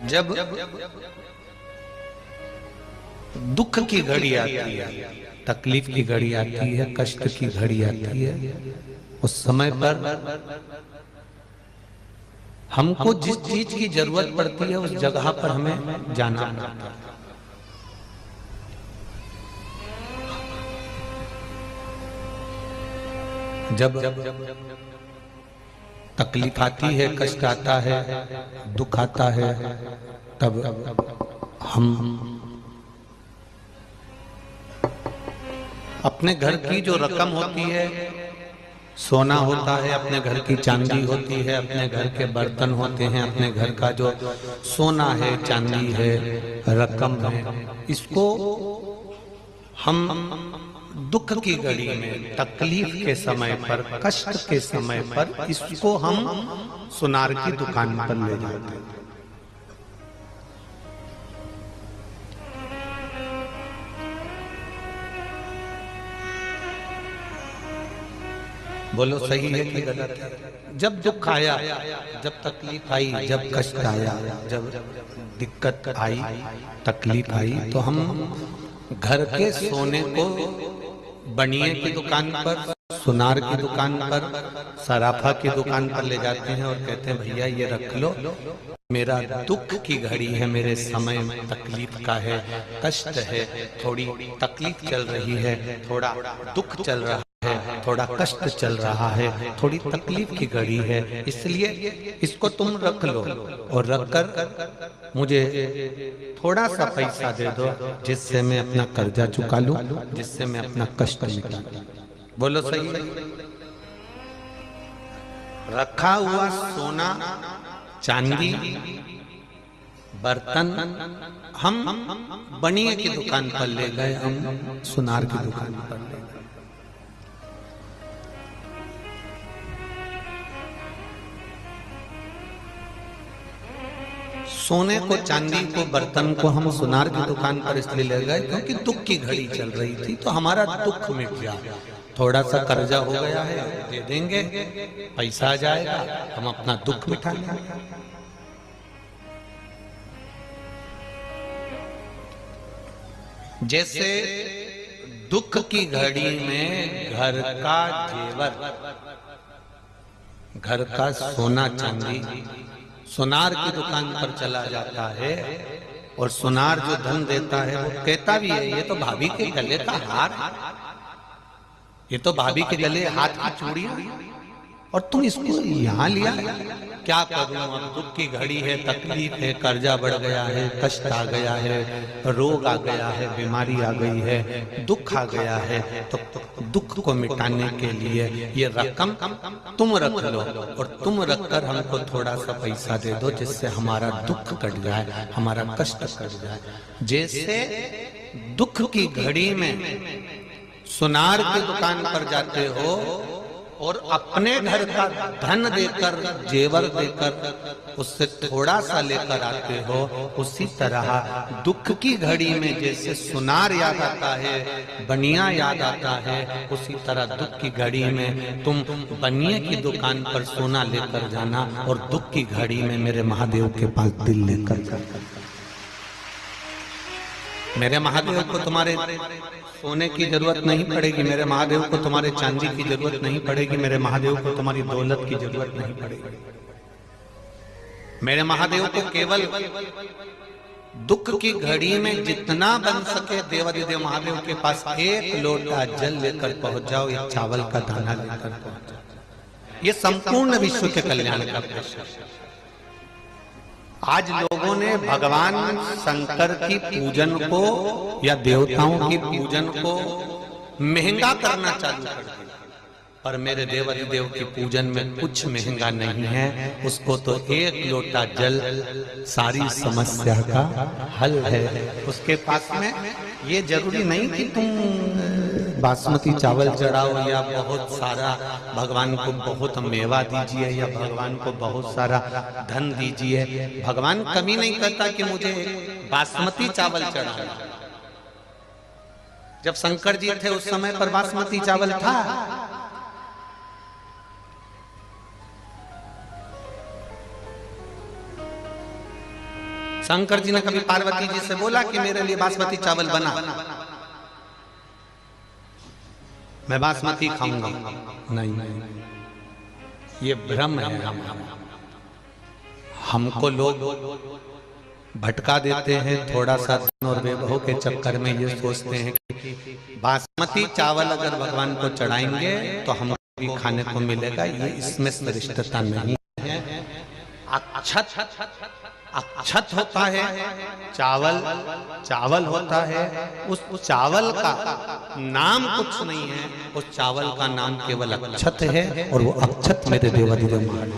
जब दुख की घड़ी आती है, तकलीफ की घड़ी आती है, कष्ट की घड़ी आती है, उस समय पर हमको जिस चीज की जरूरत पड़ती है उस जगह पर हमें जाना पड़ता है। जब तकलीफ आती है, कष्ट आता है, दुख आता है, तब हम अपने घर की जो रकम होती है, सोना होता है, अपने घर की चांदी होती है, अपने घर के बर्तन होते हैं, अपने घर का जो सोना है, चांदी है, रकम है, इसको हम दुख की घड़ी में, तकलीफ के समय पर, कष्ट के समय पर इसको हम सुनार की दुकान पर ले जाते हैं। बोलो सही है कि गलत है? जब दुख आया, जब तकलीफ आई, जब कष्ट आया, जब दिक्कत आई, तकलीफ आई, तो हम घर के सोने को बनिए की दुकान पर, सुनार की दुकान पर, सराफा की दुकान पर ले जाते हैं और कहते हैं भैया ये रख लो, मेरा दुख की घड़ी है, मेरे समय में तकलीफ का है, कष्ट है, थोड़ी तकलीफ चल रही है, थोड़ा दुख चल रहा है, थोड़ा कष्ट चल रहा है, थोड़ी तकलीफ की घड़ी है, इसलिए इसको तुम रख लो और रखकर मुझे थोड़ा सा पैसा दे दो, जिससे मैं अपना कर्जा चुका लूं, जिससे मैं अपना कष्ट मिटा लूं। बोलो सही है? रखा हुआ सोना, चांदी, बर्तन हम बनिए की दुकान पर ले गए, हम सुनार की दुकान पर ले गए। सोने को, चांदी को, बर्तन को हम सुनार की दुकान पर इसलिए ले गए क्योंकि दुख की घड़ी चल रही थी, तो हमारा दुख मिट गया, थोड़ा सा कर्जा हो गया है, दे देंगे, पैसा आ जाएगा, हम अपना दुख मिटा लेंगे। जैसे दुख की घड़ी में घर का जेवर, घर का सोना चांदी सुनार की दुकान पर चला जाता है, और सुनार जो धन देता है वो कहता भी है ये तो भाभी के गले का हार, ये तो भाभी के गले हाथ की चूड़ियां, और तुम इसको यहाँ लिया, क्या करूं, अब दुख की घड़ी है, तकलीफ है, कर्जा बढ़ गया है, कष्ट आ गया है, रोग आ गया है, बीमारी आ गई है, दुख आ गया है, तो दुख को मिटाने के लिए ये रकम तुम रख लो, और तुम रखकर हमको थोड़ा सा पैसा दे दो, जिससे हमारा दुख कट जाए, हमारा कष्ट कट जाए। जैसे दुख की घड़ी में सुनार की दुकान पर जाते हो और अपने घर का धन देकर, जेवर देकर उससे थोड़ा सा लेकर आते हो, उसी तरह दुख की घड़ी में जैसे सुनार याद आता है, बनिया याद आता है, उसी तरह दुख की घड़ी में तुम बनिए की दुकान पर सोना लेकर जाना, और दुख की घड़ी में मेरे महादेव के पास दिल लेकर जाना। मेरे महादेव को तुम्हारे सोने की जरूरत नहीं पड़ेगी, मेरे महादेव को तुम्हारे चांदी की जरूरत नहीं पड़ेगी, मेरे महादेव को तुम्हारी दौलत की जरूरत नहीं पड़ेगी। मेरे महादेव को केवल दुख की घड़ी में जितना बन सके देवाधिदेव महादेव के पास एक लोटा जल लेकर पहुंच जाओ, या चावल का दाना लेकर पहुंच जाओ। ये संपूर्ण विश्व के कल्याण का प्रश्न है। आज लोगों ने भगवान शंकर की पूजन को या देवताओं की पूजन को महंगा करना चालू कर दिया, पर मेरे देवाधिदेव की पूजन में कुछ महंगा नहीं है, उसको तो एक लोटा जल सारी समस्या का हल है। उसके पास में ये जरूरी नहीं कि तुम बासमती चावल चढ़ाओ, या बहुत सारा भगवान को बहुत मेवा दीजिए, या भगवान को बहुत सारा धन दीजिए। भगवान कमी नहीं करता कि मुझे बासमती चावल चढ़ाओ। जब शंकर जी थे उस समय पर बासमती चावल था, शंकर जी ने कभी पार्वती जी से बोला कि मेरे लिए बासमती चावल बना, मैं बासमती खाऊंगा? नहीं, ये भ्रम है। हमको लोग भटका देते हैं थोड़ा सा धन और वैभव के चक्कर में। ये सोचते हैं कि बासमती चावल अगर भगवान को चढ़ाएंगे तो हमको भी खाने को मिलेगा। ये इसमें श्रेष्ठता नहीं है। अक्षत होता है चावल, चावल होता है, उस चावल का नाम कुछ नहीं है, उस चावल का नाम केवल अक्षत है, और वो अक्षत मेरे देवाधिदेव महाराज